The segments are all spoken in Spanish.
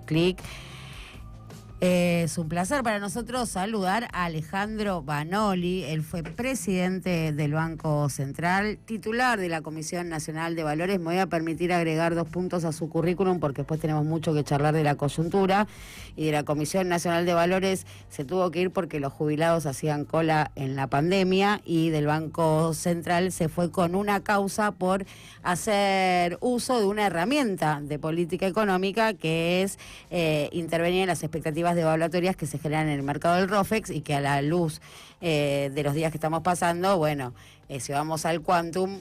clic. Es un placer para nosotros saludar a Alejandro Banoli. Él fue presidente del Banco Central, titular de la Comisión Nacional de Valores. Me voy a permitir agregar 2 puntos a su currículum porque después tenemos mucho que charlar de la coyuntura. Y de la Comisión Nacional de Valores se tuvo que ir porque los jubilados hacían cola en la pandemia, y del Banco Central se fue con una causa por hacer uso de una herramienta de política económica que es intervenir en las expectativas devaluatorias que se generan en el mercado del ROFEX, y que a la luz de los días que estamos pasando, bueno, si vamos al quantum,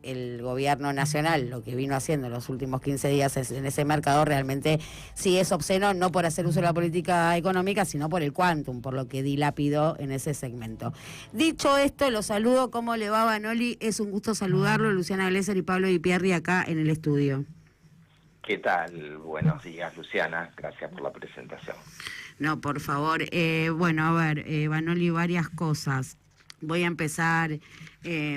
el gobierno nacional lo que vino haciendo en los últimos 15 días en ese mercado realmente sí es obsceno, no por hacer uso de la política económica, sino por el quantum, por lo que dilapidó en ese segmento. Dicho esto, lo saludo. ¿Cómo le va, Banoli? Es un gusto saludarlo. Luciana Glesser y Pablo Di Pierri acá en el estudio. ¿Qué tal? Buenos días, Luciana. Gracias por la presentación. No, por favor. Bueno, a ver, Banoli, varias cosas. Voy a empezar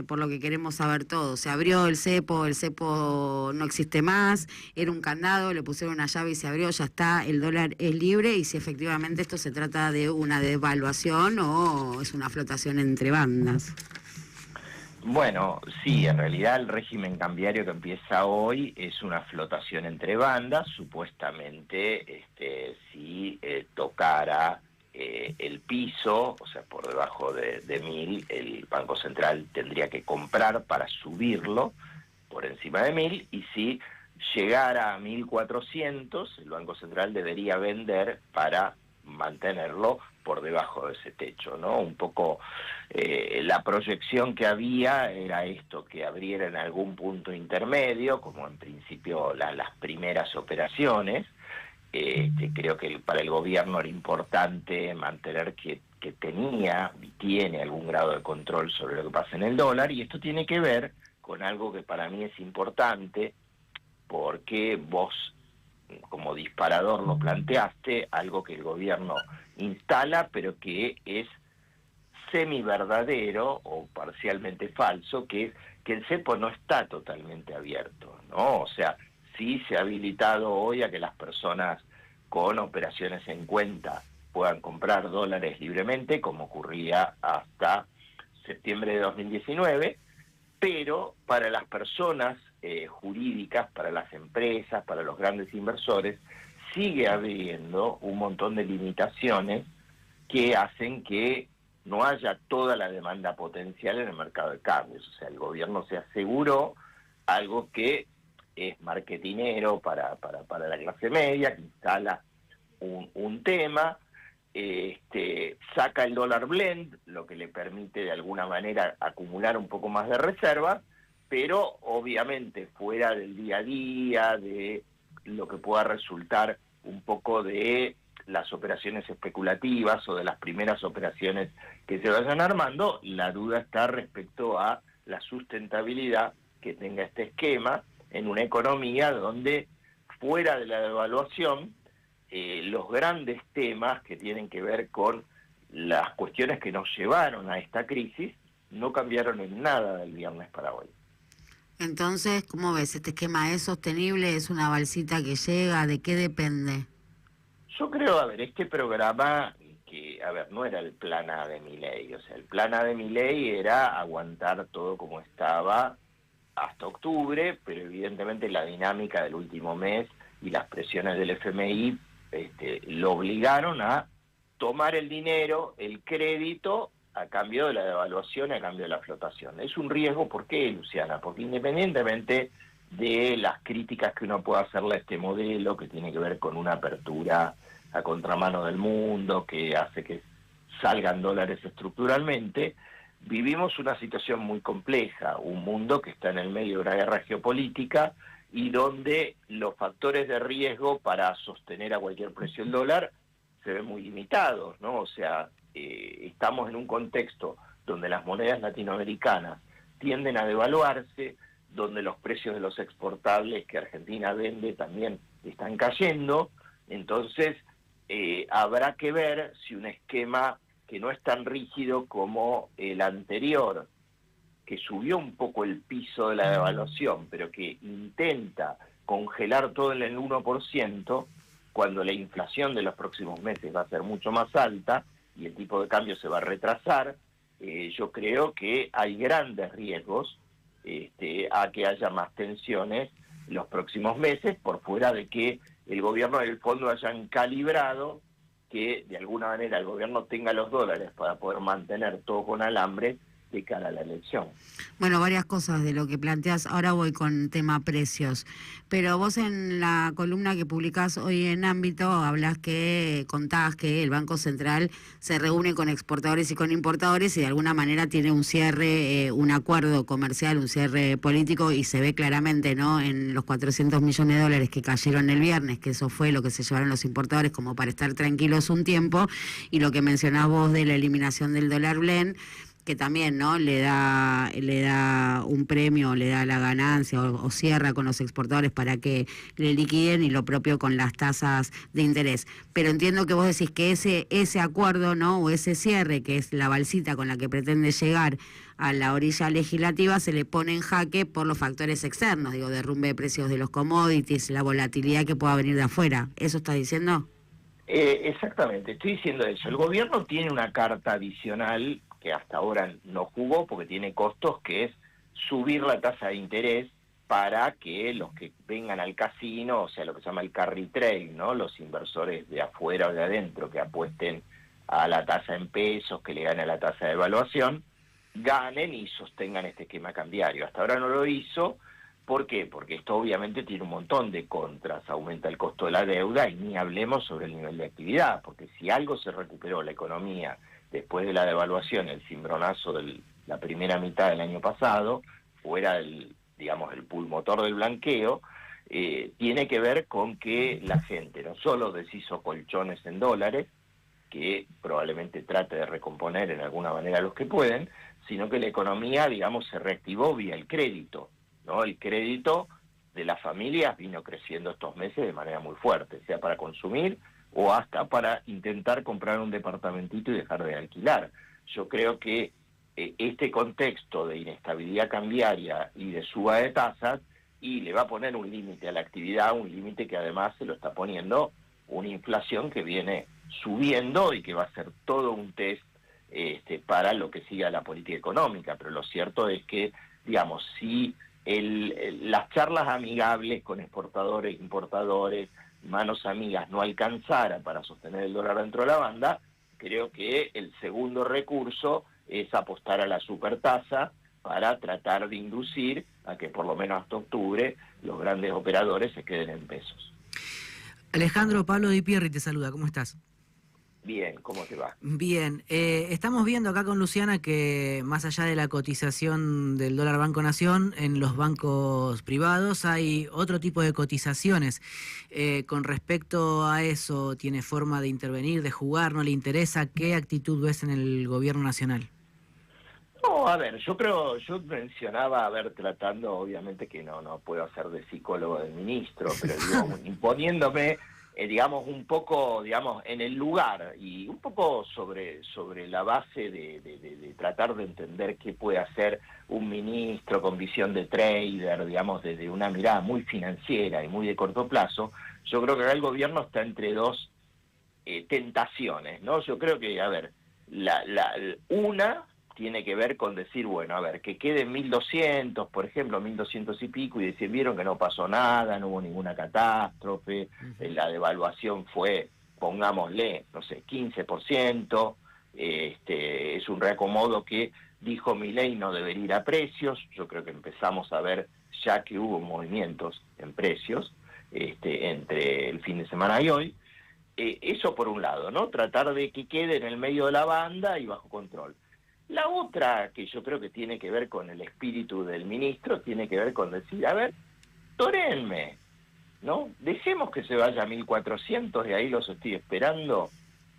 por lo que queremos saber todos. Se abrió el cepo no existe más, era un candado, le pusieron una llave y se abrió, ya está, el dólar es libre, y si efectivamente esto se trata de una devaluación o es una flotación entre bandas. Bueno, sí, en realidad el régimen cambiario que empieza hoy es una flotación entre bandas. Supuestamente, si tocara el piso, o sea, por debajo de 1.000, el Banco Central tendría que comprar para subirlo por encima de 1.000, y si llegara a 1.400, el Banco Central debería vender para mantenerlo por debajo de ese techo, ¿no? Un poco la proyección que había era esto, que abriera en algún punto intermedio, como en principio las primeras operaciones. Creo que para el gobierno era importante mantener que tenía y tiene algún grado de control sobre lo que pasa en el dólar, y esto tiene que ver con algo que para mí es importante, porque vos como disparador lo planteaste, algo que el gobierno instala pero que es semi-verdadero o parcialmente falso, que es que el cepo no está totalmente abierto, ¿no? O sea, sí se ha habilitado hoy a que las personas con operaciones en cuenta puedan comprar dólares libremente, como ocurría hasta septiembre de 2019, pero para las personas jurídicas, para las empresas, para los grandes inversores, sigue habiendo un montón de limitaciones que hacen que no haya toda la demanda potencial en el mercado de cambios. O sea, el gobierno se aseguró algo que es marketinero para la clase media, que instala un tema, saca el dólar blend, lo que le permite de alguna manera acumular un poco más de reservas, pero obviamente fuera del día a día, de lo que pueda resultar un poco de las operaciones especulativas o de las primeras operaciones que se vayan armando, la duda está respecto a la sustentabilidad que tenga este esquema en una economía donde, fuera de la devaluación, los grandes temas que tienen que ver con las cuestiones que nos llevaron a esta crisis no cambiaron en nada del viernes para hoy. Entonces, ¿cómo ves? ¿Este esquema es sostenible? ¿Es una balsita que llega? ¿De qué depende? Yo creo, este programa, que, no era el plan A de Milei. O sea, el plan A de Milei era aguantar todo como estaba hasta octubre, pero evidentemente la dinámica del último mes y las presiones del FMI lo obligaron a tomar el dinero, el crédito, a cambio de la devaluación, a cambio de la flotación. Es un riesgo. ¿Por qué, Luciana? Porque independientemente de las críticas que uno pueda hacerle a este modelo, que tiene que ver con una apertura a contramano del mundo, que hace que salgan dólares estructuralmente, vivimos una situación muy compleja, un mundo que está en el medio de una guerra geopolítica y donde los factores de riesgo para sostener a cualquier precio el dólar se ven muy limitados, ¿no? O sea, estamos en un contexto donde las monedas latinoamericanas tienden a devaluarse, donde los precios de los exportables que Argentina vende también están cayendo. Entonces, habrá que ver si un esquema que no es tan rígido como el anterior, que subió un poco el piso de la devaluación, pero que intenta congelar todo en el 1%, cuando la inflación de los próximos meses va a ser mucho más alta y el tipo de cambio se va a retrasar, yo creo que hay grandes riesgos a que haya más tensiones los próximos meses, por fuera de que el gobierno y el fondo hayan calibrado que de alguna manera el gobierno tenga los dólares para poder mantener todo con alambre de cara a la elección. Bueno, varias cosas de lo que planteas. Ahora voy con tema precios. Pero vos en la columna que publicás hoy en Ámbito contás que el Banco Central se reúne con exportadores y con importadores y de alguna manera tiene un cierre, un acuerdo comercial, un cierre político, y se ve claramente, ¿no?, en los 400 millones de dólares que cayeron el viernes, que eso fue lo que se llevaron los importadores como para estar tranquilos un tiempo, y lo que mencionás vos de la eliminación del dólar blend, que también, ¿no?, le da un premio, le da la ganancia o cierra con los exportadores para que le liquiden, y lo propio con las tasas de interés. Pero entiendo que vos decís que ese acuerdo, ¿no?, o ese cierre, que es la balsita con la que pretende llegar a la orilla legislativa, se le pone en jaque por los factores externos, digo, derrumbe de precios de los commodities, la volatilidad que pueda venir de afuera. ¿Eso estás diciendo? Exactamente, estoy diciendo eso. El gobierno tiene una carta adicional que hasta ahora no jugó porque tiene costos, que es subir la tasa de interés para que los que vengan al casino, o sea, lo que se llama el carry trade, ¿no?, los inversores de afuera o de adentro que apuesten a la tasa en pesos, que le gane a la tasa de evaluación, ganen y sostengan este esquema cambiario. Hasta ahora no lo hizo. ¿Por qué? Porque esto obviamente tiene un montón de contras, aumenta el costo de la deuda y ni hablemos sobre el nivel de actividad, porque si algo se recuperó la economía después de la devaluación, el cimbronazo de la primera mitad del año pasado, fuera el pulmotor del blanqueo, tiene que ver con que la gente no solo deshizo colchones en dólares, que probablemente trate de recomponer en alguna manera los que pueden, sino que la economía, se reactivó vía el crédito, ¿no? El crédito de las familias vino creciendo estos meses de manera muy fuerte, sea para consumir o hasta para intentar comprar un departamentito y dejar de alquilar. Yo creo que este contexto de inestabilidad cambiaria y de suba de tasas, y le va a poner un límite a la actividad, un límite que además se lo está poniendo una inflación que viene subiendo y que va a ser todo un test para lo que siga la política económica. Pero lo cierto es que, si las charlas amigables con exportadores, importadores, manos amigas no alcanzara para sostener el dólar dentro de la banda, creo que el segundo recurso es apostar a la supertasa para tratar de inducir a que por lo menos hasta octubre los grandes operadores se queden en pesos. Alejandro, Pablo Di Pierri te saluda, ¿cómo estás? Bien, ¿cómo te va? Bien, estamos viendo acá con Luciana que más allá de la cotización del dólar Banco Nación, en los bancos privados hay otro tipo de cotizaciones. Con respecto a eso, ¿tiene forma de intervenir, de jugar? ¿No le interesa? ¿Qué actitud ves en el gobierno nacional? No, a ver, yo mencionaba, tratando, obviamente que no puedo hacer de psicólogo del ministro, pero imponiéndome, un poco, en el lugar y un poco sobre la base de tratar de entender qué puede hacer un ministro con visión de trader, desde una mirada muy financiera y muy de corto plazo. Yo creo que acá el gobierno está entre dos tentaciones, ¿no? Yo creo que, una tiene que ver con decir, que quede 1.200, por ejemplo, 1.200 y pico, y decir, vieron que no pasó nada, no hubo ninguna catástrofe, la devaluación fue, pongámosle, 15%, es un reacomodo que, dijo Milei, no debería ir a precios. Yo creo que empezamos a ver ya que hubo movimientos en precios entre el fin de semana y hoy. Eso por un lado, ¿no? Tratar de que quede en el medio de la banda y bajo control. La otra, que yo creo que tiene que ver con el espíritu del ministro, tiene que ver con decir, toréenme, ¿no? Dejemos que se vaya a 1.400, y ahí los estoy esperando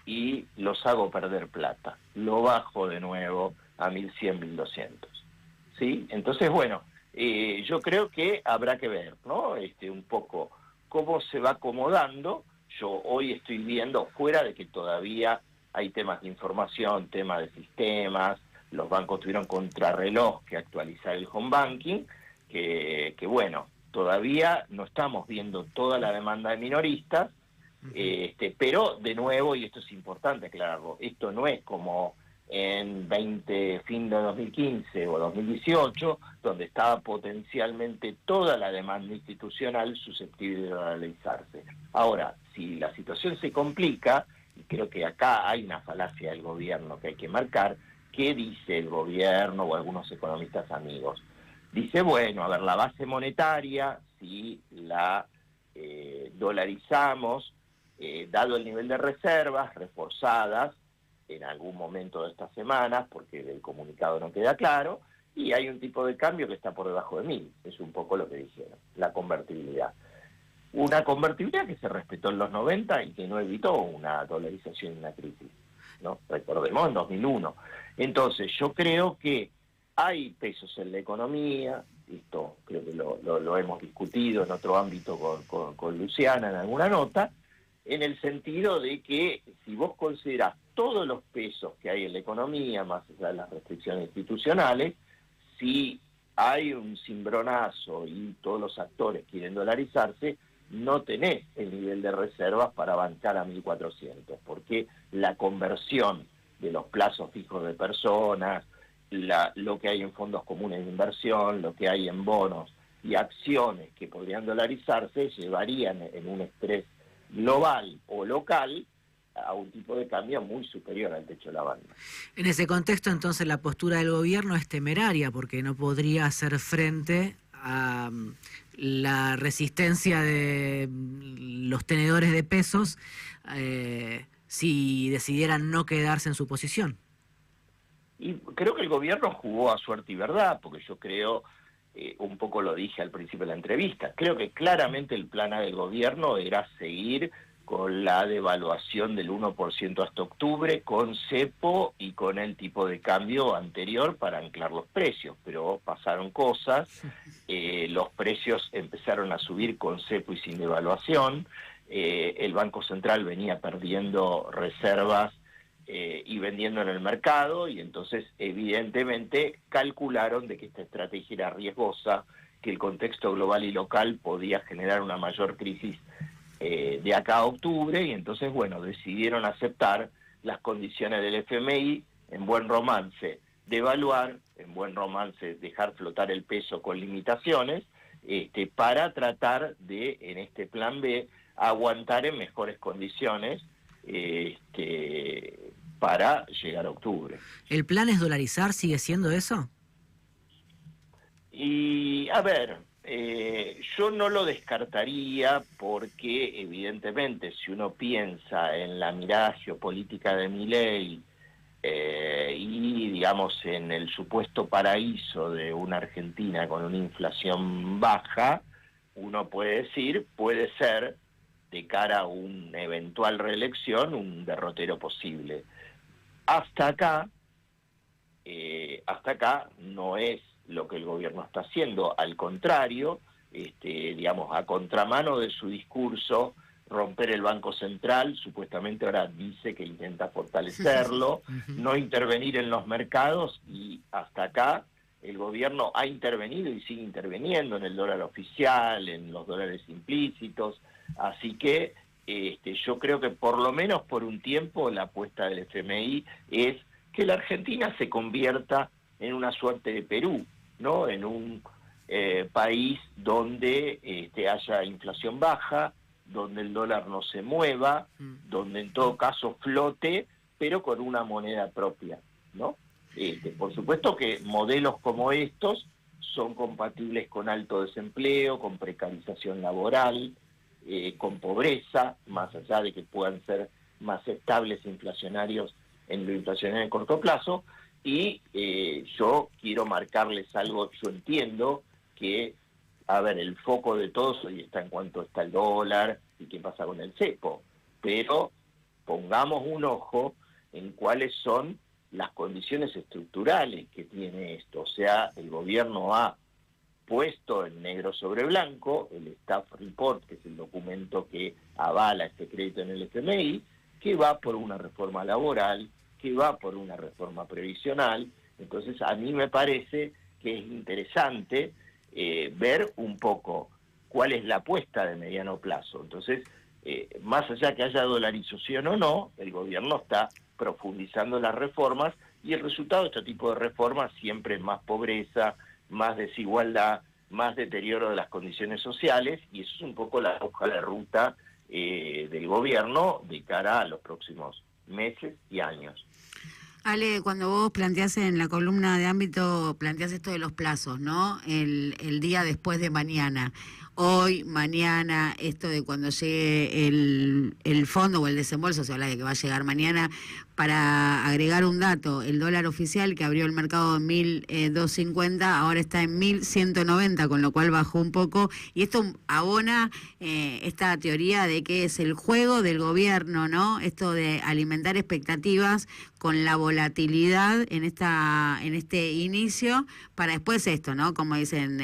y los hago perder plata. Lo bajo de nuevo a 1.100, 1.200. ¿Sí? Entonces, yo creo que habrá que ver, ¿no? Un poco cómo se va acomodando. Yo hoy estoy viendo, fuera de que todavía hay temas de información, temas de sistemas, los bancos tuvieron contrarreloj que actualizar el home banking, que todavía no estamos viendo toda la demanda de minoristas, pero de nuevo, y esto es importante aclararlo, esto no es como en fin de 2015 o 2018, donde estaba potencialmente toda la demanda institucional susceptible de dolarizarse. Ahora, si la situación se complica, y creo que acá hay una falacia del gobierno que hay que marcar, ¿qué dice el gobierno o algunos economistas amigos? Dice, bueno, a ver, la base monetaria, si la dolarizamos, dado el nivel de reservas reforzadas en algún momento de estas semanas, porque el comunicado no queda claro, y hay un tipo de cambio que está por debajo de 1.000, es un poco lo que dijeron, la convertibilidad. Una convertibilidad que se respetó en los 90 y que no evitó una dolarización y una crisis, ¿no? Recordemos, en 2001. Entonces, yo creo que hay pesos en la economía, esto creo que lo hemos discutido en otro ámbito con Luciana en alguna nota, en el sentido de que si vos considerás todos los pesos que hay en la economía, más allá de las restricciones institucionales, si hay un cimbronazo y todos los actores quieren dolarizarse, no tenés el nivel de reservas para bancar a 1.400, porque la conversión de los plazos fijos de personas, lo que hay en fondos comunes de inversión, lo que hay en bonos y acciones que podrían dolarizarse, llevarían en un estrés global o local a un tipo de cambio muy superior al techo de la banda. En ese contexto, entonces, la postura del gobierno es temeraria, porque no podría hacer frente a la resistencia de los tenedores de pesos si decidieran no quedarse en su posición. Y creo que el gobierno jugó a suerte y verdad, porque yo creo, un poco lo dije al principio de la entrevista, creo que claramente el plan A del gobierno era seguir con la devaluación del 1% hasta octubre, con cepo y con el tipo de cambio anterior para anclar los precios, pero pasaron cosas, los precios empezaron a subir con cepo y sin devaluación, el Banco Central venía perdiendo reservas y vendiendo en el mercado, y entonces evidentemente calcularon de que esta estrategia era riesgosa, que el contexto global y local podía generar una mayor crisis de acá a octubre, y entonces, bueno, decidieron aceptar las condiciones del FMI, en buen romance devaluar, en buen romance dejar flotar el peso con limitaciones, para tratar de, en este plan B, aguantar en mejores condiciones para llegar a octubre. ¿El plan es dolarizar? ¿Sigue siendo eso? Y, a ver, yo no lo descartaría porque, evidentemente, si uno piensa en la mirada geopolítica de Milei y, digamos, en el supuesto paraíso de una Argentina con una inflación baja, uno puede decir, puede ser, de cara a una eventual reelección, un derrotero posible. Hasta acá no es lo que el gobierno está haciendo, al contrario, digamos, a contramano de su discurso, romper el Banco Central, supuestamente ahora dice que intenta fortalecerlo, no intervenir en los mercados, y hasta acá el gobierno ha intervenido y sigue interviniendo en el dólar oficial, en los dólares implícitos, así que yo creo que por lo menos por un tiempo la apuesta del FMI es que la Argentina se convierta en una suerte de Perú, ¿no? En un país donde haya inflación baja, donde el dólar no se mueva, donde en todo caso flote, pero con una moneda propia, ¿no? Por supuesto que modelos como estos son compatibles con alto desempleo, con precarización laboral, con pobreza, más allá de que puedan ser más estables inflacionarios en lo inflacionario en corto plazo, y yo quiero marcarles algo. Yo entiendo que, a ver, el foco de todos hoy está en cuanto está el dólar y qué pasa con el cepo, pero pongamos un ojo en cuáles son las condiciones estructurales que tiene esto. O sea, el gobierno ha puesto en negro sobre blanco el Staff Report, que es el documento que avala este crédito en el FMI, que va por una reforma laboral, que va por una reforma previsional. Entonces, a mí me parece que es interesante ver un poco cuál es la apuesta de mediano plazo. Entonces, más allá que haya dolarización o no, el gobierno está profundizando las reformas, y el resultado de este tipo de reformas siempre es más pobreza, más desigualdad, más deterioro de las condiciones sociales, y eso es un poco la hoja de ruta del gobierno de cara a los próximos meses y años. Ale, cuando vos planteás en la columna de ámbito, planteás esto de los plazos, ¿no? El día después de mañana. Hoy, mañana, esto de cuando llegue el fondo o el desembolso, se habla de que va a llegar mañana. Para agregar un dato, el dólar oficial que abrió el mercado en 1.250, ahora está en 1.190, con lo cual bajó un poco. Y esto abona esta teoría de que es el juego del gobierno, ¿no? Esto de alimentar expectativas con la volatilidad en este inicio, para después esto, ¿no? Como dicen,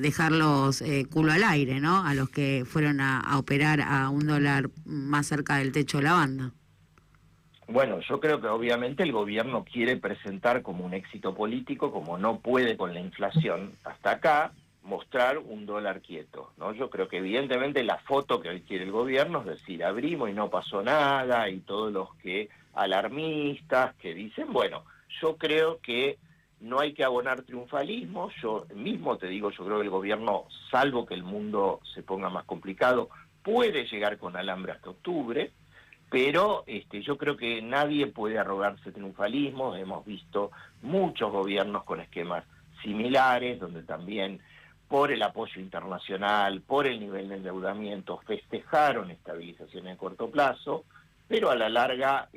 dejarlos culo al aire, ¿no? A los que fueron a operar a un dólar más cerca del techo de la banda. Bueno, yo creo que obviamente el gobierno quiere presentar como un éxito político, como no puede con la inflación hasta acá, mostrar un dólar quieto, ¿no? Yo creo que evidentemente la foto que hoy quiere el gobierno es decir, abrimos y no pasó nada, y todos los que alarmistas que dicen, bueno, yo creo que no hay que abonar triunfalismo. Yo mismo te digo, yo creo que el gobierno, salvo que el mundo se ponga más complicado, puede llegar con alambre hasta octubre, pero yo creo que nadie puede arrogarse triunfalismo. Hemos visto muchos gobiernos con esquemas similares, donde también por el apoyo internacional, por el nivel de endeudamiento, festejaron estabilización a corto plazo, pero a la larga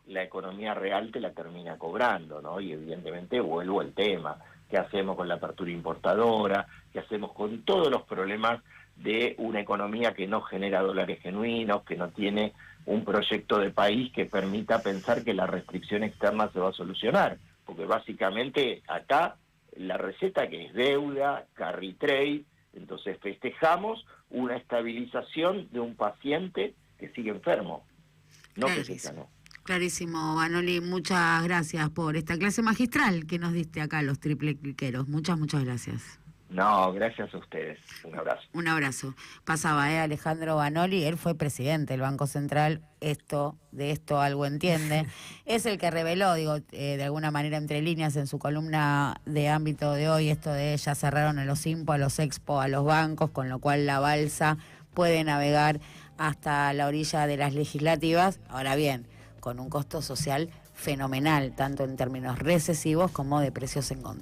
la economía real te la termina cobrando, ¿no? Y evidentemente vuelvo al tema, ¿qué hacemos con la apertura importadora? ¿Qué hacemos con todos los problemas de una economía que no genera dólares genuinos, que no tiene un proyecto de país que permita pensar que la restricción externa se va a solucionar? Porque básicamente acá la receta que es deuda, carry trade, entonces festejamos una estabilización de un paciente que sigue enfermo, no que se sanó. Clarísimo, Vanoli, muchas gracias por esta clase magistral que nos diste acá, los triple cliqueros. Muchas gracias. No, gracias a ustedes. Un abrazo. Un abrazo. Pasaba, Alejandro Vanoli, él fue presidente del Banco Central, de esto algo entiende. Es el que reveló, de alguna manera entre líneas en su columna de ámbito de hoy, esto de ya cerraron a los IMPO, a los Expo, a los bancos, con lo cual la balsa puede navegar hasta la orilla de las legislativas. Ahora bien, con un costo social fenomenal, tanto en términos recesivos como de precios en contra.